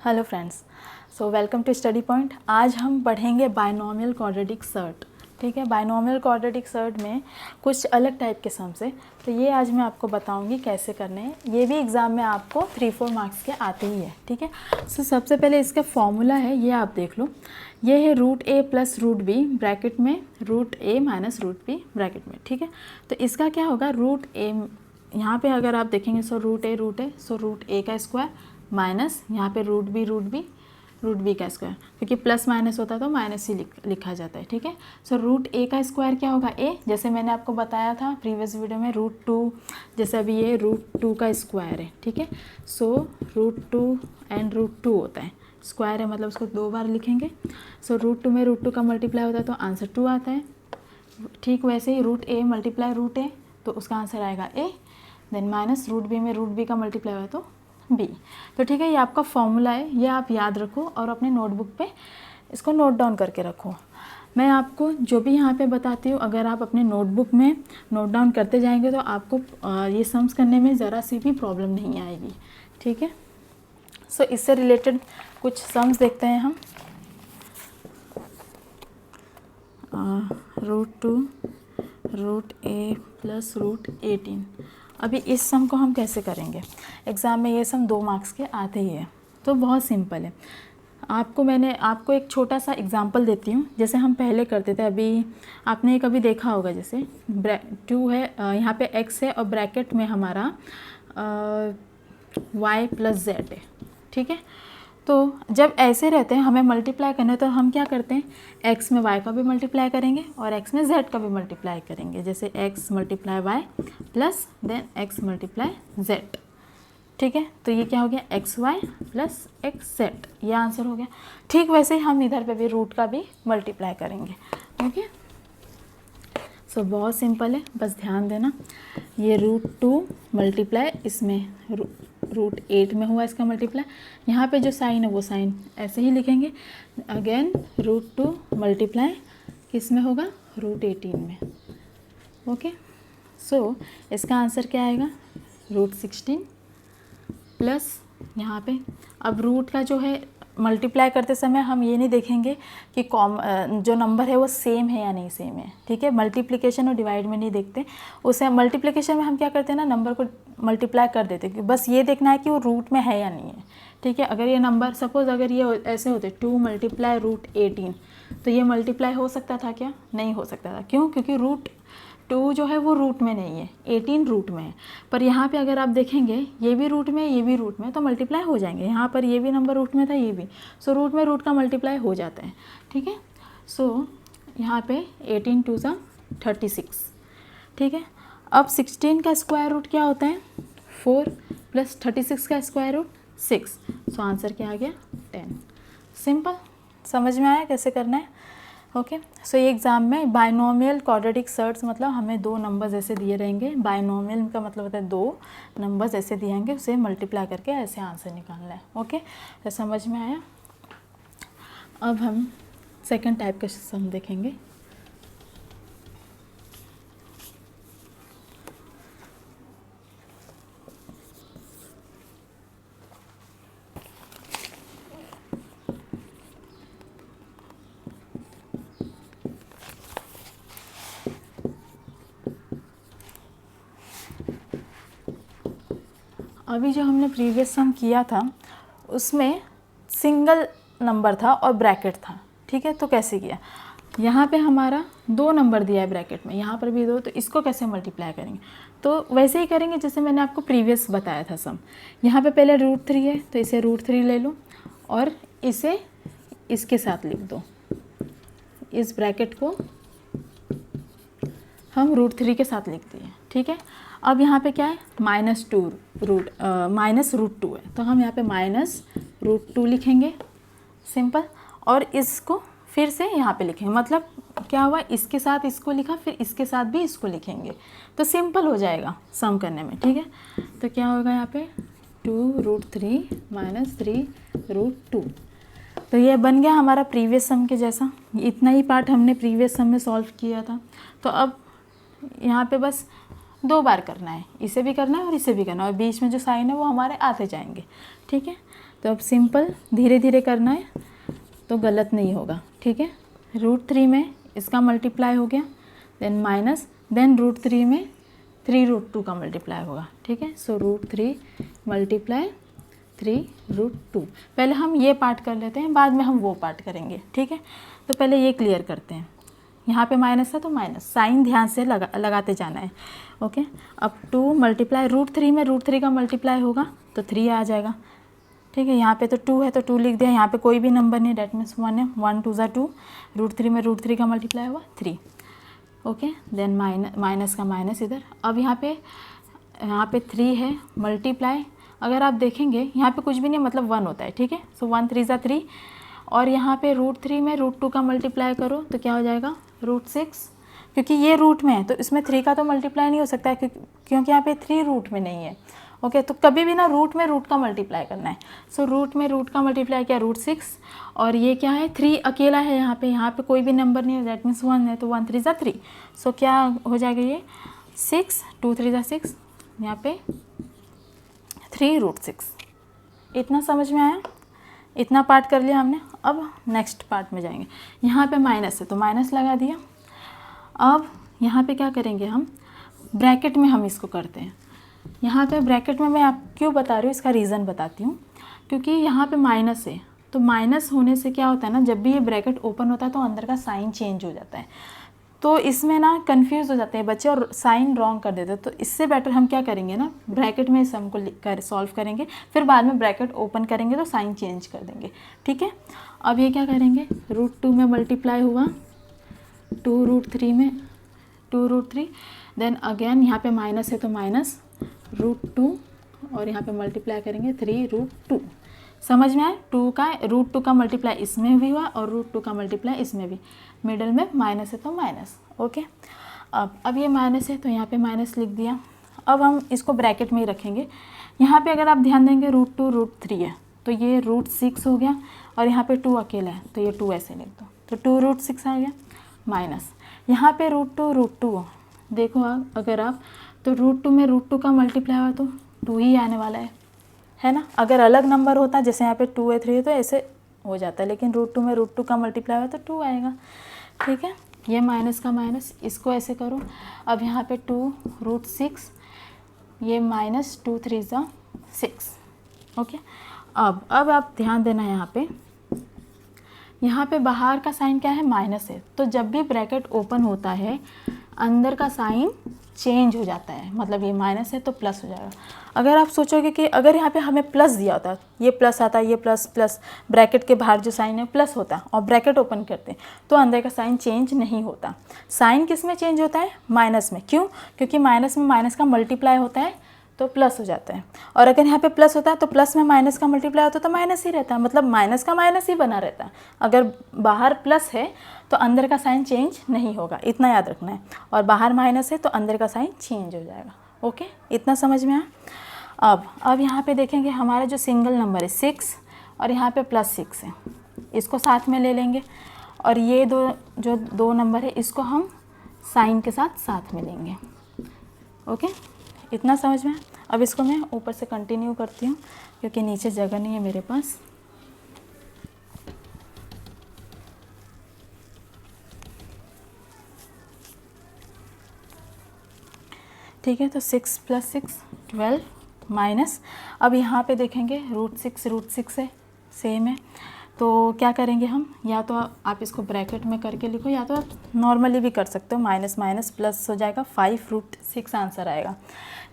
Hello friends, so welcome to Study Point. आज हम पढ़ेंगे बायनॉमियल क्वाड्रेटिक सर्ट। ठीक है, बायनॉमियल क्वाड्रेटिक सर्ट में कुछ अलग टाइप के सम्स है, तो ये आज मैं आपको बताऊंगी कैसे करने हैं। ये भी एग्ज़ाम में आपको 3-4 मार्क्स के आते ही है। ठीक है, सो सबसे पहले इसका फॉर्मूला है, ये आप देख लो। ये है √a + √b ब्रैकेट में √a - √b ब्रैकेट में। ठीक है, तो इसका क्या होगा, √a यहाँ पे अगर आप देखेंगे सो √a सो √a का स्क्वायर माइनस यहाँ पे √b का स्क्वायर, क्योंकि प्लस माइनस होता है तो माइनस ही लिखा जाता है। ठीक है, सो √a का स्क्वायर क्या होगा, a, जैसे मैंने आपको बताया था प्रीवियस वीडियो में √2, जैसे अभी ये √2 का स्क्वायर है। ठीक है, सो √2 एंड √2 होता है, स्क्वायर है मतलब उसको 2 बार लिखेंगे। सो √2 में √2 का मल्टीप्लाई होता है तो आंसर 2 आता है। ठीक वैसे ही √a × √a तो उसका आंसर आएगा a, देन माइनस √b में √b का मल्टीप्लाई हुआ तो b। तो ठीक है, ये आपका फॉर्मूला है, ये आप याद रखो और अपने नोटबुक पे इसको नोट डाउन करके रखो। मैं आपको जो भी यहाँ पे बताती हूँ, अगर आप अपने नोटबुक में नोट डाउन करते जाएंगे तो आपको ये सम्स करने में ज़रा सी भी प्रॉब्लम नहीं आएगी। ठीक है, सो इससे रिलेटेड कुछ सम्स देखते हैं हम। √2 √a + √18। अभी इस सम को हम कैसे करेंगे, एग्ज़ाम में ये सम 2 मार्क्स के आते ही है, तो बहुत सिंपल है। मैंने आपको एक छोटा सा एग्जांपल देती हूँ, जैसे हम पहले करते थे। अभी आपने कभी देखा होगा, जैसे 2 है, यहाँ पे x है और ब्रैकेट में हमारा y + z है। ठीक है, तो जब ऐसे रहते हैं हमें मल्टीप्लाई करना है तो हम क्या करते हैं, x में y का भी मल्टीप्लाई करेंगे और x में z का भी मल्टीप्लाई करेंगे। जैसे x × y plus then x × z। ठीक है, तो ये क्या हो गया, xy + xz, ये आंसर हो गया। ठीक वैसे ही हम इधर पे भी रूट का भी मल्टीप्लाई करेंगे। ओके, सो बहुत सिंपल है, बस ध्यान देना। ये √2 मल्टीप्लाई इसमें √8 में हुआ इसका मल्टीप्लाई, यहाँ पे जो साइन है वो साइन ऐसे ही लिखेंगे। अगेन √2 मल्टीप्लाई किस में होगा, √18 में। ओके, सो इसका आंसर क्या आएगा, √16 प्लस यहाँ पे अब रूट का जो है मल्टीप्लाई करते समय हम ये नहीं देखेंगे कि जो नंबर है वो सेम है या नहीं सेम है। ठीक है, मल्टीप्लिकेशन और डिवाइड में नहीं देखते, उसे मल्टीप्लिकेशन में हम क्या करते हैं ना, नंबर को मल्टीप्लाई कर देते हैं, बस ये देखना है कि वो रूट में है या नहीं है। ठीक है, अगर ये नंबर सपोज़ अगर ये ऐसे होते 2 × √18 तो ये मल्टीप्लाई हो सकता था क्या, नहीं हो सकता था। क्यों, क्योंकि √2 जो है वो रूट में नहीं है, 18 रूट में है। पर यहाँ पे अगर आप देखेंगे ये भी रूट में ये भी रूट में, तो मल्टीप्लाई हो जाएंगे। यहाँ पर ये भी नंबर रूट में था, ये भी, सो रूट में रूट का मल्टीप्लाई हो जाता है। ठीक है, सो यहाँ पे 18 × 2 = 36। ठीक है, अब 16 का स्क्वायर रूट क्या होता है, 4 + 36 का स्क्वायर रूट 6, सो आंसर क्या आ गया, 10। सिंपल, समझ में आया कैसे करना है। ओके, सो ये एग्ज़ाम में बायनॉमियल क्वाड्रेटिक सर्ट्स मतलब हमें 2 नंबर्स ऐसे दिए रहेंगे। बायनॉमियल का मतलब होता है 2 नंबर्स ऐसे दिए होंगे, उसे मल्टीप्लाई करके ऐसे आंसर निकालना है। ओके, तो समझ में आया। अब हम सेकंड टाइप का सम देखेंगे। अभी जो हमने प्रीवियस सम किया था उसमें सिंगल नंबर था और ब्रैकेट था। ठीक है, तो कैसे किया, यहाँ पे हमारा 2 नंबर दिया है ब्रैकेट में, यहाँ पर भी 2, तो इसको कैसे मल्टीप्लाई करेंगे, तो वैसे ही करेंगे जैसे मैंने आपको प्रीवियस बताया था सम। यहाँ पे पहले √3 है तो इसे √3 ले लो और इसे इसके साथ लिख दो। इस ब्रैकेट को हम √3 के साथ लिख दिए। ठीक है, अब यहाँ पे क्या है, -2 -√2 है, तो हम यहाँ पे -√2 लिखेंगे, सिंपल। और इसको फिर से यहाँ पे लिखेंगे, मतलब क्या हुआ, इसके साथ इसको लिखा, फिर इसके साथ भी इसको लिखेंगे, तो सिंपल हो जाएगा सम करने में। ठीक है, तो क्या होगा यहाँ पे 2√3 - 3√2, तो ये बन गया हमारा प्रीवियस सम के जैसा। इतना ही पार्ट हमने प्रीवियस सम में सॉल्व किया था। तो अब यहाँ पे बस 2 बार करना है, इसे भी करना है और इसे भी करना है, और बीच में जो साइन है वो हमारे आते जाएंगे। ठीक है, तो अब सिंपल धीरे धीरे करना है तो गलत नहीं होगा, ठीक है। √3 में इसका मल्टीप्लाई हो गया, देन माइनस, देन √3 में 3√2 का मल्टीप्लाई होगा, ठीक है। सो √3 मल्टीप्लाई 3√2। पहले हम ये पार्ट कर लेते हैं, बाद में हम वो पार्ट करेंगे, ठीक है। तो पहले ये क्लियर करते हैं। यहाँ पे माइनस है तो माइनस, साइन ध्यान से लगाते जाना है, ओके। अब 2 मल्टीप्लाई √3 में √3 का मल्टीप्लाई होगा तो 3 आ जाएगा, ठीक है। यहाँ पे तो 2 है तो 2 लिख दिया, यहाँ पे कोई भी नंबर नहीं, डेट मीन्स 1 है, 1 2 ज़ा 2, √3 में √3 का मल्टीप्लाई हुआ 3, ओके। देन माइनस का माइनस इधर। अब यहाँ पे 3 है मल्टीप्लाई, अगर आप देखेंगे यहाँ पे कुछ भी नहीं मतलब 1 होता है, ठीक है। सो 1 3 ज़ा 3, और यहाँ पे √3 में √2 का मल्टीप्लाई करो तो क्या हो जाएगा √6, क्योंकि ये रूट में है तो इसमें 3 का तो मल्टीप्लाई नहीं हो सकता है क्योंकि यहाँ पे 3 रूट में नहीं है, ओके। तो कभी भी ना रूट में रूट का मल्टीप्लाई करना है। सो रूट में रूट का मल्टीप्लाई क्या √6, और ये क्या है 3 अकेला है, यहाँ पे कोई भी नंबर नहीं है, दैट मीन्स 1 है, तो 1 3 ज़ा 3। सो क्या हो जाएगा ये 6, 2 3 ज़ा 6, यहाँ पे 3√6। इतना समझ में आया, इतना पार्ट कर लिया हमने। अब नेक्स्ट पार्ट में जाएंगे। यहाँ पे माइनस है तो माइनस लगा दिया। अब यहाँ पे क्या करेंगे हम, ब्रैकेट में हम इसको करते हैं। यहाँ पे ब्रैकेट में मैं आप क्यों बता रही हूँ, इसका रीज़न बताती हूँ। क्योंकि यहाँ पे माइनस है तो माइनस होने से क्या होता है ना, जब भी ये ब्रैकेट ओपन होता है तो अंदर का साइन चेंज हो जाता है, तो इसमें ना कंफ्यूज हो जाते हैं बच्चे और साइन रॉन्ग कर देते हैं। तो इससे बेटर हम क्या करेंगे ना, ब्रैकेट में सम को सॉल्व करेंगे, फिर बाद में ब्रैकेट ओपन करेंगे तो साइन चेंज कर देंगे, ठीक है। अब ये क्या करेंगे, √2 में मल्टीप्लाई हुआ 2√3 में 2√3, देन अगेन यहाँ पे माइनस है तो माइनस √2, और यहाँ पे मल्टीप्लाई करेंगे 3√2। समझ में आए, √2 का मल्टीप्लाई इसमें भी हुआ और √2 का मल्टीप्लाई इसमें भी, मिडल में माइनस है तो माइनस, ओके। अब ये माइनस है तो यहाँ पे माइनस लिख दिया। अब हम इसको ब्रैकेट में ही रखेंगे। यहाँ पे अगर आप ध्यान देंगे √2 √3 है तो ये √6 हो गया, और यहाँ पे 2 अकेला है तो ये 2 ऐसे लिख दो, तो 2√6 आ गया, माइनस यहाँ पे √2 √2 देखो अगर आप, तो √2 में √2 का मल्टीप्लाई हुआ तो 2 ही आने वाला है ना। अगर अलग नंबर होता जैसे यहाँ पे 2 है 3 है तो ऐसे हो जाता है, लेकिन √2 में √2 का मल्टीप्लाई हुआ तो 2 आएगा, ठीक है। ये माइनस का माइनस, इसको ऐसे करो। अब यहाँ पे 2√6, ये माइनस 2 3 ज़ा 6, ओके। अब आप ध्यान देना यहाँ पे बाहर का साइन क्या है, माइनस है, तो जब भी ब्रैकेट ओपन होता है अंदर का साइन चेंज हो जाता है, मतलब ये माइनस है तो प्लस हो जाएगा। अगर आप सोचोगे कि अगर यहाँ पे हमें प्लस दिया होता, ये प्लस आता, ये प्लस प्लस, ब्रैकेट के बाहर जो साइन है प्लस होता और ब्रैकेट ओपन करते तो अंदर का साइन चेंज नहीं होता। साइन किस में चेंज होता है, माइनस में। क्यों, क्योंकि माइनस में माइनस का मल्टीप्लाई होता है तो प्लस हो जाता है, और अगर यहाँ पे प्लस होता है तो प्लस में माइनस का मल्टीप्लाई होता है तो माइनस ही रहता है, मतलब माइनस का माइनस ही बना रहता है। अगर बाहर प्लस है तो अंदर का साइन चेंज नहीं होगा, इतना याद रखना है, और बाहर माइनस है तो अंदर का साइन चेंज हो जाएगा, ओके। इतना समझ में आया। अब यहाँ पे देखेंगे हमारा जो सिंगल नंबर है 6 और यहाँ पे +6 है, इसको साथ में ले लेंगे, और ये दो नंबर है इसको हम साइन के साथ में लेंगे, ओके। इतना समझ में। अब इसको मैं ऊपर से कंटिन्यू करती हूँ क्योंकि नीचे जगह नहीं है मेरे पास। ठीक है, तो 6 + 6 12 माइनस, अब यहाँ पे देखेंगे √6 है, सेम है, तो क्या करेंगे हम, या तो आप इसको ब्रैकेट में करके लिखो या तो आप नॉर्मली भी कर सकते हो, माइनस माइनस प्लस हो जाएगा, 5√6 आंसर आएगा।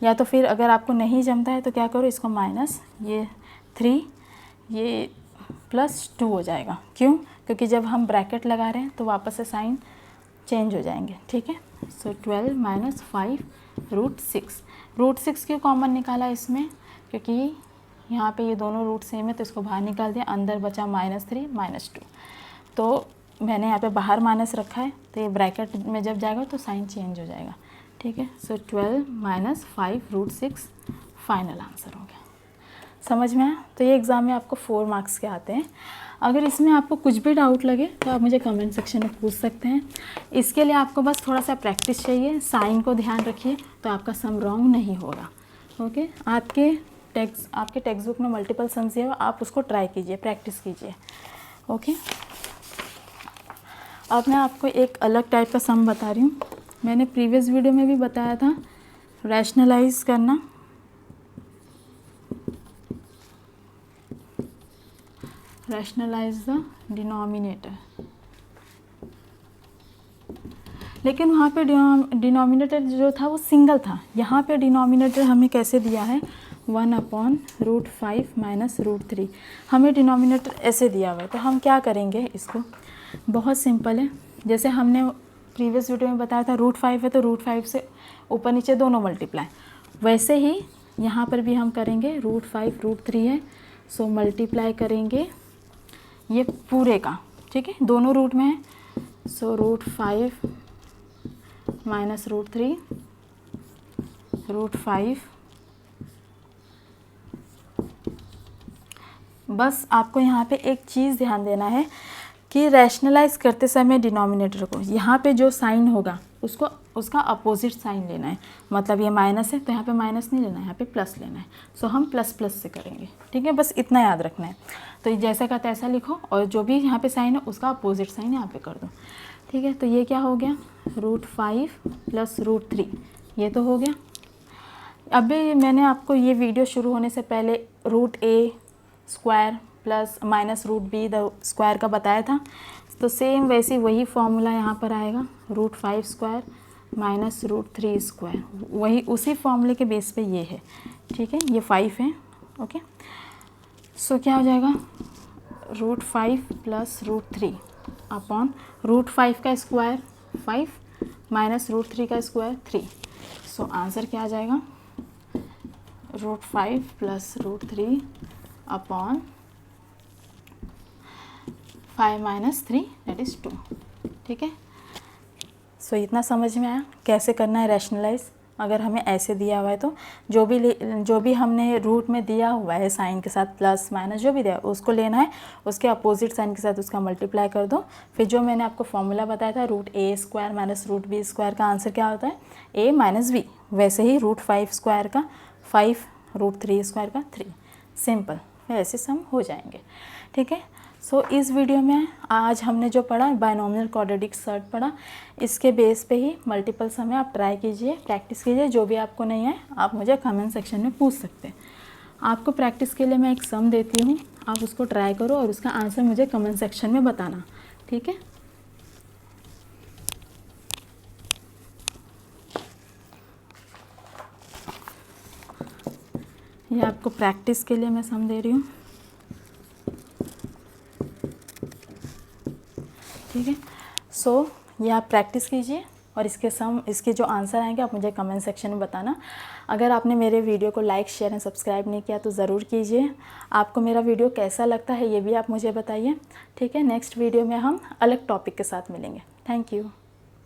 या तो फिर अगर आपको नहीं जमता है तो क्या करो, इसको माइनस, ये 3, ये +2 हो जाएगा। क्यों, क्योंकि जब हम ब्रैकेट लगा रहे हैं तो वापस से साइन चेंज हो जाएंगे, ठीक है। सो 12 - 5√6, √6 क्यों कॉमन निकाला इसमें, क्योंकि यहाँ पे ये दोनों रूट सेम है तो इसको बाहर निकाल दिया, अंदर बचा -3 -2, तो मैंने यहाँ पे बाहर माइनस रखा है तो ये ब्रैकेट में जब जाएगा तो साइन चेंज हो जाएगा, ठीक है। सो 12 - 5√6 फाइनल आंसर हो गया। समझ में आया। तो ये एग्ज़ाम में आपको 4 मार्क्स के आते हैं। अगर इसमें आपको कुछ भी डाउट लगे तो आप मुझे कमेंट सेक्शन में पूछ सकते हैं। इसके लिए आपको बस थोड़ा सा प्रैक्टिस चाहिए, साइन को ध्यान रखिए तो आपका सम रॉन्ग नहीं होगा, ओके। आपके आपके टेक्स्ट बुक में मल्टीपल सम्स है, आप उसको ट्राई कीजिए, प्रैक्टिस कीजिए। ओके, अब मैं आपको एक अलग टाइप का सम बता रही हूँ। मैंने प्रीवियस वीडियो में भी बताया था रैशनलाइज करना। रैशनलाइज द डिनोमिनेटर, लेकिन वहाँ पे डिनोमिनेटर जो था वो सिंगल था। यहाँ पे डिनोमिनेटर हमें कैसे दिया है, 1/√5 माइनस √3। हमें डिनोमिनेटर ऐसे दिया हुआ है, तो हम क्या करेंगे, इसको बहुत सिंपल है। जैसे हमने प्रीवियस वीडियो में बताया था √5 है तो √5 से ऊपर नीचे दोनों मल्टीप्लाई, वैसे ही यहाँ पर भी हम करेंगे। √5 √3 है, सो मल्टीप्लाई करेंगे ये पूरे का, ठीक है, दोनों रूट में है। सो √5 माइनस √3, √5। बस आपको यहाँ पे एक चीज़ ध्यान देना है कि रैशनलाइज करते समय डिनोमिनेटर को यहाँ पे जो साइन होगा उसको उसका अपोजिट साइन लेना है। मतलब ये माइनस है तो यहाँ पे माइनस नहीं लेना है, यहाँ पे प्लस लेना है। सो हम प्लस प्लस से करेंगे, ठीक है, बस इतना याद रखना है। तो ये जैसा का तैसा लिखो और जो भी यहाँ पे साइन है उसका अपोजिट साइन यहाँ पे कर दो, ठीक है। तो ये क्या हो गया, √5 प्लस √3, ये तो हो गया। अभी मैंने आपको ये वीडियो शुरू होने से पहले √a² plus minus √b the square का बताया था। तो सेम वैसे वही फॉर्मूला यहाँ पर आएगा, √5² माइनस √3², वही उसी फॉर्मूले के बेस पे ये है, ठीक है। ये 5 है, ओके। सो क्या हो जाएगा, √5 प्लस √3 अपॉन √5 का स्क्वायर 5 माइनस √3 का स्क्वायर 3। सो आंसर क्या आ जाएगा, √5 plus √3 upon 5 minus 3 that is 2, ठीक है। सो इतना समझ में आया कैसे करना है रैशनलाइज। अगर हमें ऐसे दिया हुआ है तो जो भी हमने रूट में दिया हुआ है साइन के साथ प्लस माइनस जो भी दिया उसको लेना है, उसके अपोजिट साइन के साथ उसका मल्टीप्लाई कर दो। फिर जो मैंने आपको फॉर्मूला बताया था √a² माइनस √b² का आंसर क्या होता है, a माइनस b, वैसे ही √5² का 5, √3² का 3, सिंपल। फिर ऐसे सम हो जाएंगे, ठीक है। सो इस वीडियो में आज हमने जो पढ़ा बायनोमियल क्वाड्रेटिक सर्ट पढ़ा, इसके बेस पे ही मल्टीपल सम है, आप ट्राई कीजिए, प्रैक्टिस कीजिए। जो भी आपको नहीं है आप मुझे कमेंट सेक्शन में पूछ सकते हैं। आपको प्रैक्टिस के लिए मैं एक सम देती हूँ, आप उसको ट्राई करो और उसका आंसर मुझे कमेंट सेक्शन में बताना, ठीक है। ये आपको प्रैक्टिस के लिए मैं सम दे रही हूँ, ठीक है। सो ये आप प्रैक्टिस कीजिए और इसके जो आंसर आएंगे आप मुझे कमेंट सेक्शन में बताना। अगर आपने मेरे वीडियो को लाइक शेयर एंड सब्सक्राइब नहीं किया तो ज़रूर कीजिए। आपको मेरा वीडियो कैसा लगता है ये भी आप मुझे बताइए, ठीक है। नेक्स्ट वीडियो में हम अलग टॉपिक के साथ मिलेंगे। Thank you.